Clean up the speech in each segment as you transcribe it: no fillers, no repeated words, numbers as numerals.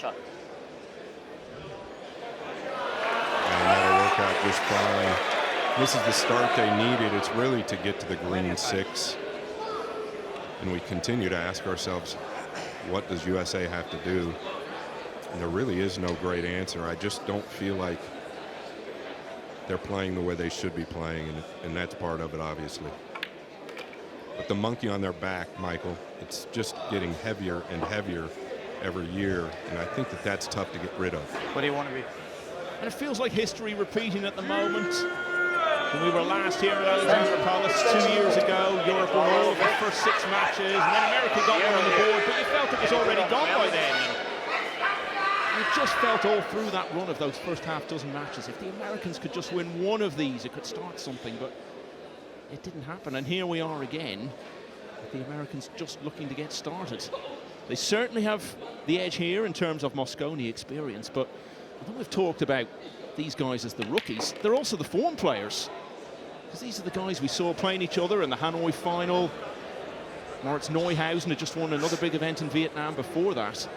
shot. And that'll work out just fine. This is the start they needed. It's really to get to the green 6. And we continue to ask ourselves, what does USA have to do? And there really is no great answer. I just don't feel like they're playing the way they should be playing, and that's part of it, obviously. But the monkey on their back, Michael, it's just getting heavier and heavier every year, and I think that that's tough to get rid of. What do you want to be? And it feels like history repeating at the moment. When we were last here at Alexandra Palace 2 years ago, Europe won all of their first 6 matches, and then America got one on the board, but you felt it was already gone by then. You just felt all through that run of those first half dozen matches, if the Americans could just win one of these, it could start something, but it didn't happen. And here we are again, with the Americans just looking to get started. They certainly have the edge here in terms of Mosconi experience, but although we've talked about these guys as the rookies, they're also the form players, because these are the guys we saw playing each other in the Hanoi final. Moritz Neuhausen had just won another big event in Vietnam before that.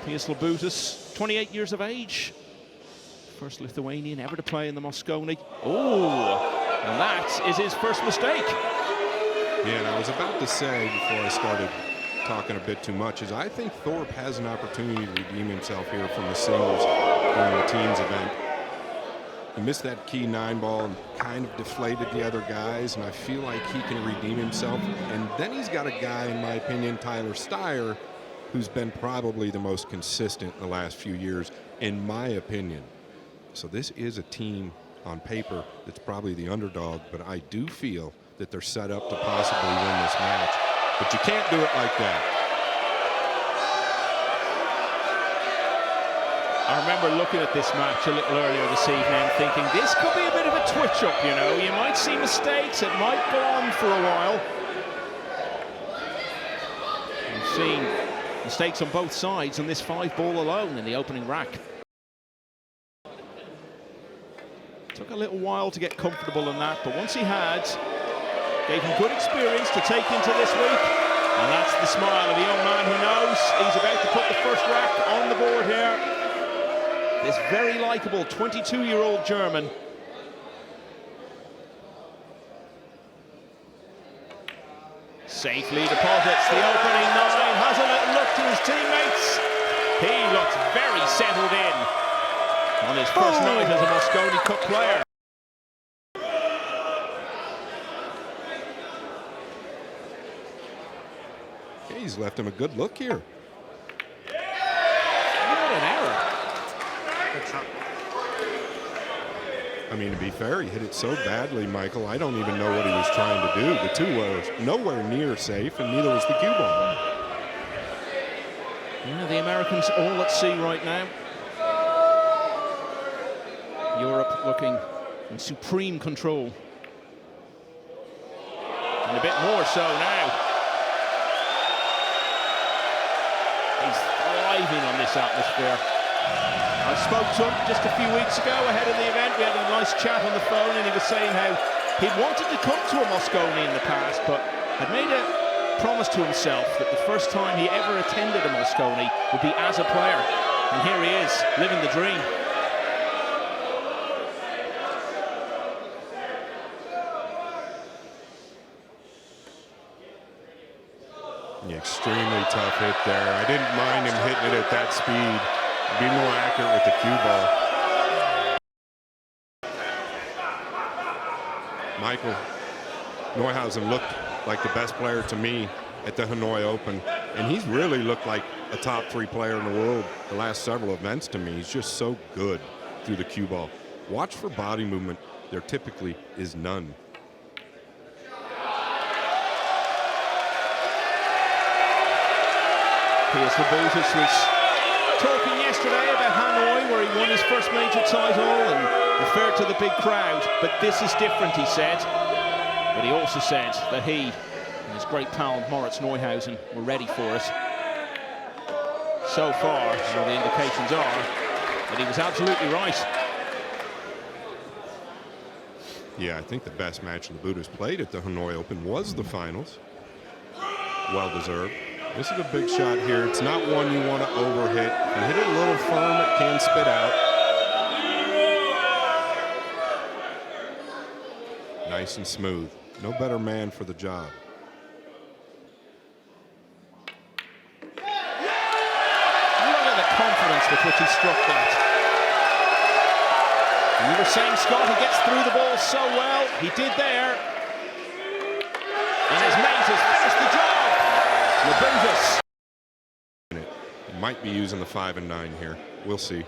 Pijus Labutis, 28 years of age. First Lithuanian ever to play in the Mosconi. Oh, and that is his first mistake. Yeah, and I was about to say before I started talking a bit too much is I think Thorpe has an opportunity to redeem himself here from the singles during the teams event. He missed that key 9-ball and kind of deflated the other guys, and I feel like he can redeem himself. And then he's got a guy, in my opinion, Tyler Styer, who's been probably the most consistent in the last few years, in my opinion. So this is a team on paper that's probably the underdog, but I do feel that they're set up to possibly win this match. But you can't do it like that. I remember looking at this match a little earlier this evening thinking this could be a bit of a twitch up, you know. You might see mistakes, it might go on for a while. We've seen mistakes on both sides on this 5-ball alone in the opening rack. Took a little while to get comfortable in that, but once he had, gave him good experience to take into this week. And that's the smile of a young man who knows he's about to put the first rack on the board here. This very likeable 22-year-old German. Safely deposits the opening 9, has a little look to his teammates. He looks very settled in on his first night as a Mosconi Cup player. He's left him a good look here. What an error. I mean, to be fair, he hit it so badly, Michael, I don't even know what he was trying to do. The two were nowhere near safe, and neither was the cue ball. Yeah, the Americans all at sea right now. Europe looking in supreme control. And a bit more so now. He's thriving on this atmosphere. I spoke to him just a few weeks ago ahead of the event. We had a nice chat on the phone, and he was saying how he'd wanted to come to a Mosconi in the past, but had made a promise to himself that the first time he ever attended a Mosconi would be as a player. And here he is, living the dream. Extremely tough hit there. I didn't mind him hitting it at that speed. Be more accurate with the cue ball. Michael, Neuhausen looked like the best player to me at the Hanoi Open, and he's really looked like a top 3 player in the world the last several events to me. He's just so good through the cue ball. Watch for body movement. There typically is none. Pijus Labutis was talking yesterday about Hanoi, where he won his first major title and referred to the big crowd. But this is different, he said. But he also said that he and his great pal Moritz Neuhausen were ready for it. So far, the indications are that he was absolutely right. Yeah, I think the best match Labutis played at the Hanoi Open was the finals. Well deserved. This is a big shot here. It's not one you want to overhit. If you hit it a little firm, it can spit out. Nice and smooth. No better man for the job. Look at the confidence with which he struck that. You were saying, Scott, he gets through the ball so well. He did there. And his mate has finished the job. Labutis. He might be using the 5 and 9 here. We'll see.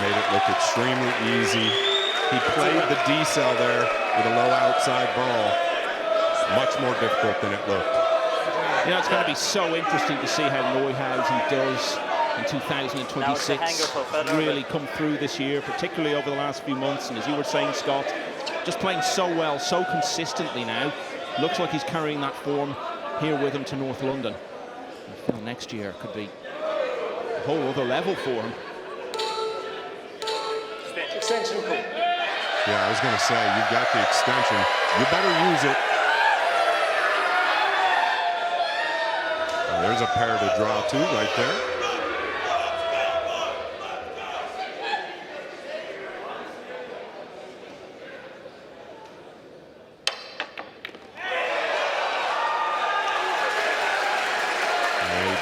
Made it look extremely easy. He played the D-cell there with a low outside ball. Much more difficult than it looked. You know, it's going to be so interesting to see how Neuhausen does in 2026. Really come through this year, particularly over the last few months. And as you were saying, Scott, just playing so well, so consistently now. Looks like he's carrying that form here with him to North London. I feel next year could be a whole other level for him. Extension call. Yeah, I was going to say, you've got the extension. You better use it. Oh, there's a pair to draw to right there.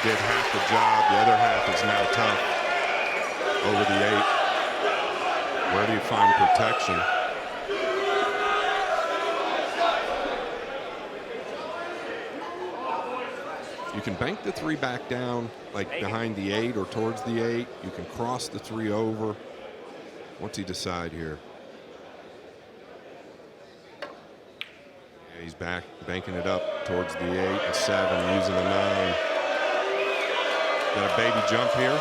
He did half the job. The other half is now tough. Over the 8. Where do you find protection? You can bank the 3 back down, like behind the 8 or towards the 8. You can cross the 3 over. What's he decide here? Yeah, he's back, banking it up towards the 8 and 7, using the 9. Got a baby jump here.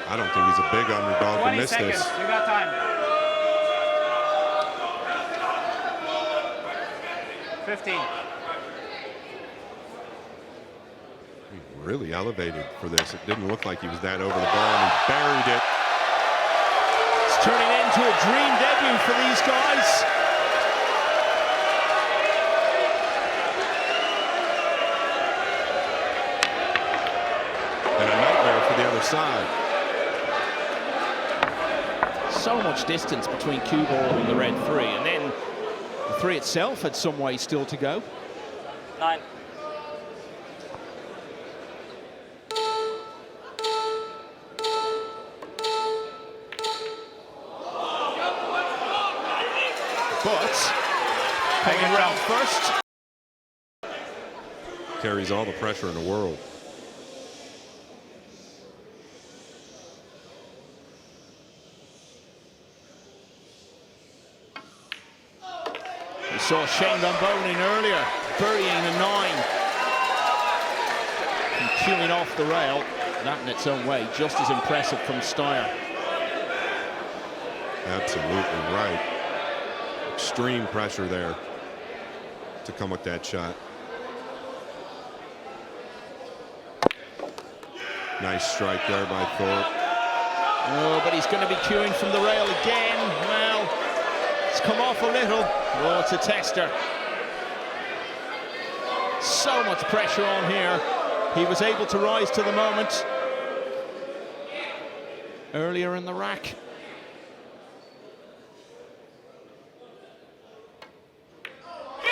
I don't think he's a big underdog to miss this. You got time. 15. He really elevated for this. It didn't look like he was that over the ball, and he buried it. It's turning into a dream debut for these guys. And a nightmare for the other side. So much distance between cue ball and the red 3, and then the 3 itself had some way still to go. 9. But hanging around first. Carries all the pressure in the world. We saw Shane Rambone in earlier, burying a 9 and queuing off the rail. That in its own way, just as impressive from Styer. Absolutely right. Extreme pressure there to come with that shot. Nice strike there by Thorpe. Oh, but he's going to be queuing from the rail again. Well, it's come off a little. Oh, it's a tester. So much pressure on here. He was able to rise to the moment earlier in the rack.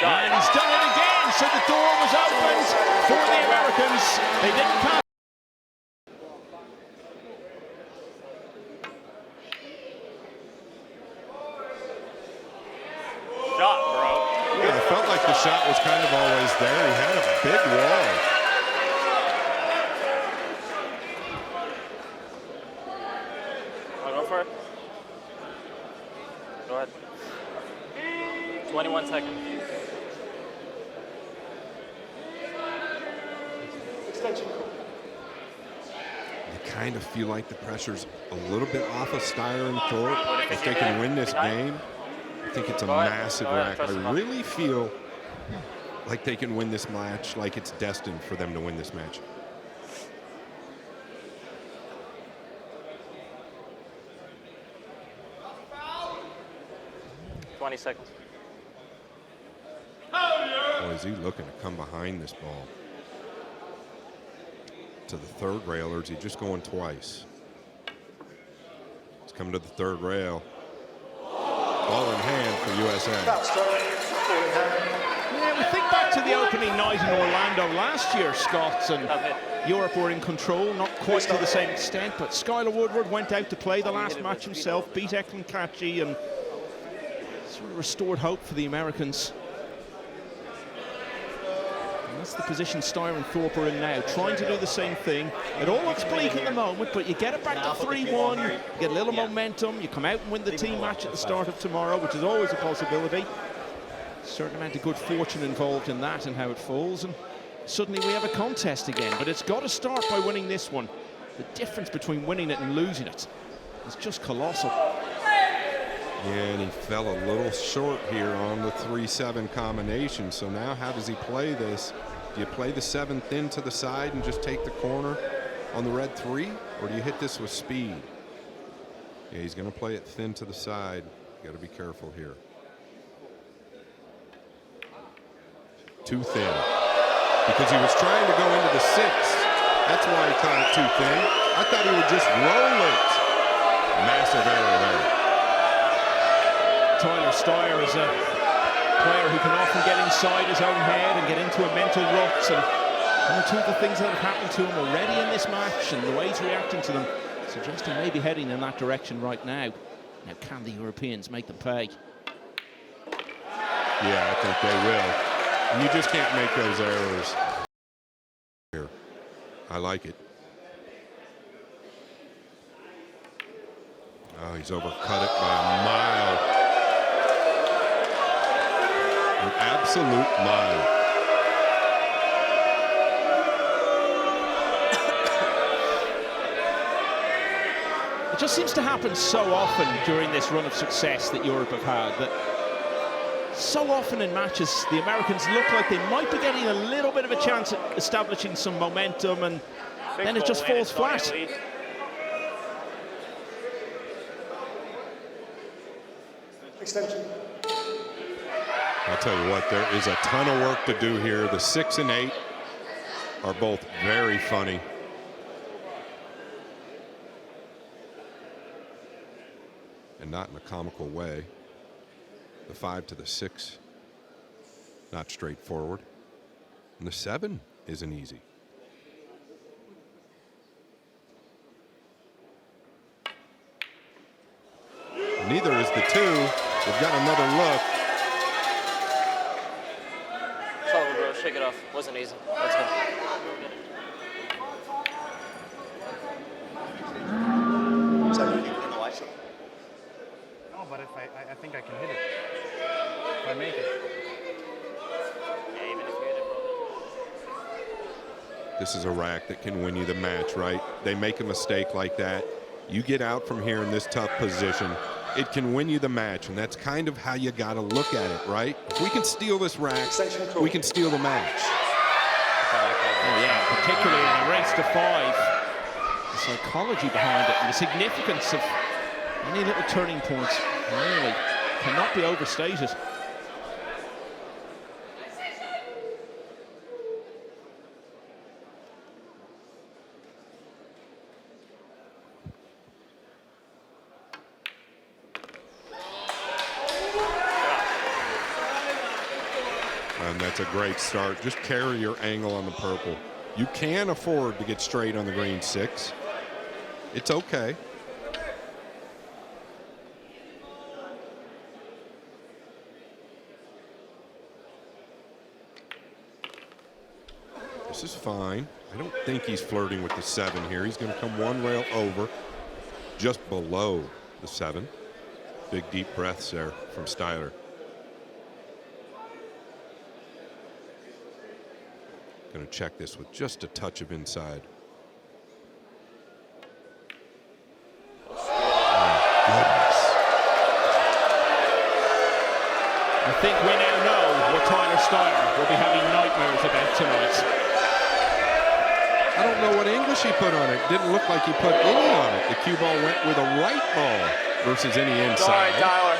And he's done it again. So the door was opened for the Americans. They didn't come. Shot, bro. Yeah, it felt like the shot was kind of always there. He had a big wall. I'll go for it. Go ahead. 21 seconds. Extension. You kind of feel like the pressure's a little bit off of Styer and Thorpe. If they can win this game, I think it's a massive rack. I really feel like they can win this match, like it's destined for them to win this match. 20 seconds. Boy, is he looking to come behind this ball. To the third rail, or is he just going twice? He's coming to the third rail. Ball in hand for USA. Yeah, we think back to the opening night in Orlando last year, Scots, and Europe were in control, not quite to the same extent, but Skylar Woodward went out to play the last match himself, beat Eklund Kachi, and sort of restored hope for the Americans. And that's the position Styer and Thorpe are in now, trying to do the same thing. It all looks bleak at the moment, but you get it back to 3-1, you get a little momentum, you come out and win the team match at the start of tomorrow, which is always a possibility. Certain amount of good fortune involved in that and how it falls, and suddenly we have a contest again. But it's got to start by winning this one. The difference between winning it and losing it is just colossal. Yeah, and he fell a little short here on the 3-7 combination. So now how does he play this? Do you play the 7th in to the side and just take the corner on the red 3? Or do you hit this with speed? Yeah, he's going to play it thin to the side. You got to be careful here. Too thin. Because he was trying to go into the 6. That's why he caught it too thin. I thought he would just roll it. Massive error there. Tyler Styer is a player who can often get inside his own head and get into a mental rut. And one or two of the things that have happened to him already in this match and the way he's reacting to them suggest he may be heading in that direction right now. Now, can the Europeans make them pay? Yeah, I think they will. You just can't make those errors. Here, I like it. Oh, he's overcut it by a mile. An absolute mile. It just seems to happen so often during this run of success that Europe have had, that so often in matches the Americans look like they might be getting a little bit of a chance at establishing some momentum, and then it just falls flat. Extension. I'll tell you what, there is a ton of work to do here. The 6 and 8 are both very funny. And not in a comical way. The 5 to the 6, not straightforward. And the 7 isn't easy. Neither is the 2. We've got another look. It's over, bro. Shake it off. Wasn't easy. Let's go. No, but if I think I can hit it. If I make it. Yeah, even if you hit it, bro. This is a rack that can win you the match, right? They make a mistake like that. You get out from here in this tough position, it can win you the match, and that's kind of how you got to look at it, right? If we can steal this rack, we can steal the match. Oh yeah, particularly in a race to 5. The psychology behind it and the significance of any little turning points really cannot be overstated. And that's a great start. Just carry your angle on the purple. You can afford to get straight on the green 6. It's okay. This is fine. I don't think he's flirting with the 7 here. He's going to come one rail over, just below the 7. Big deep breaths there from Styer. Going to check this with just a touch of inside. Oh, goodness. I think we now know what Tyler Styer will be having nightmares about tonight. I don't know what English he put on it. Didn't look like he put any on it. The cue ball went with a right ball versus any inside. Sorry, Tyler.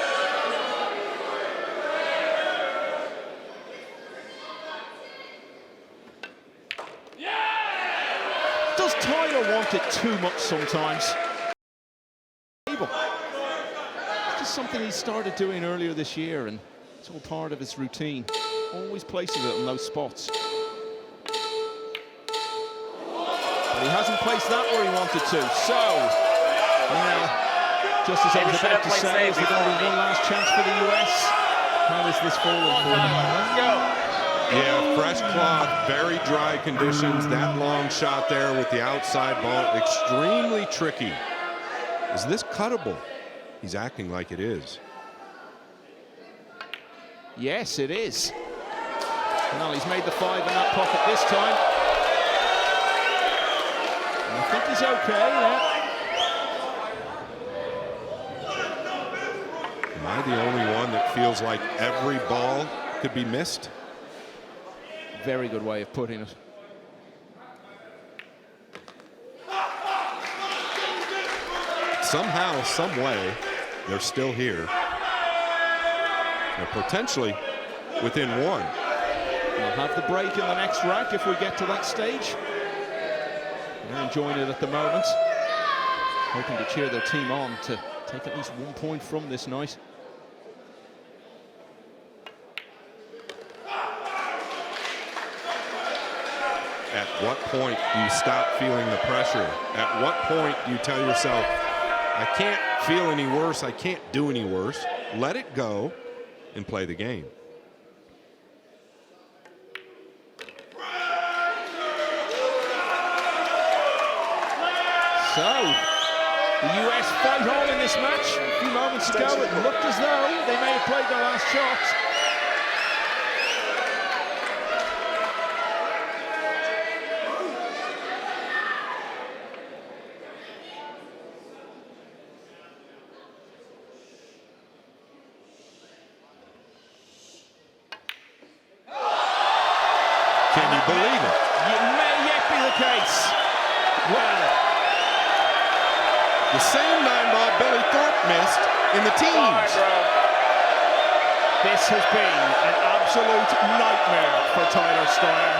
Styer want it too much sometimes. It's just something he started doing earlier this year, and it's all part of his routine. Always placing it in those spots. But he hasn't placed that where he wanted to. So, just as I was about to say, is there going to be one last chance for the US? How is this falling for them? Let's go. Yeah, fresh cloth, very dry conditions. That long shot there with the outside ball, extremely tricky. Is this cuttable? He's acting like it is. Yes, it is. Well, he's made the 5 in that pocket this time. And I think he's okay, yeah. Am I the only one that feels like every ball could be missed? Very good way of putting it. Somehow, some way, they're still here. They're potentially within one. We'll have the break in the next rack if we get to that stage. They're enjoying it at the moment. Hoping to cheer their team on to take at least 1 point from this night. At what point do you stop feeling the pressure? At what point do you tell yourself, I can't feel any worse, I can't do any worse. Let it go and play the game. So, the US fight on in this match. A few moments ago, it looked as though they may have played their last shot. Can you believe it? It may yet be the case. Well, the same 9-ball Billy Thorpe missed in the teens. this has been an absolute nightmare for Tyler Styer.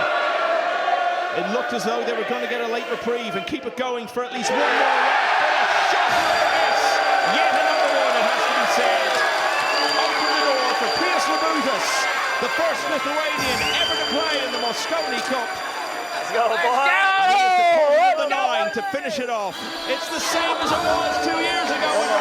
It looked as though they were going to get a late reprieve and keep it going for at least one more round. But a shot from the miss. Yet another one, it has to be said. Open the door for Pijus Labutis, the first Lithuanian ever to play in the Mosconi Cup. Let's go, boys. He is the corner of the 9 to finish it off. It's the same as it was 2 years ago.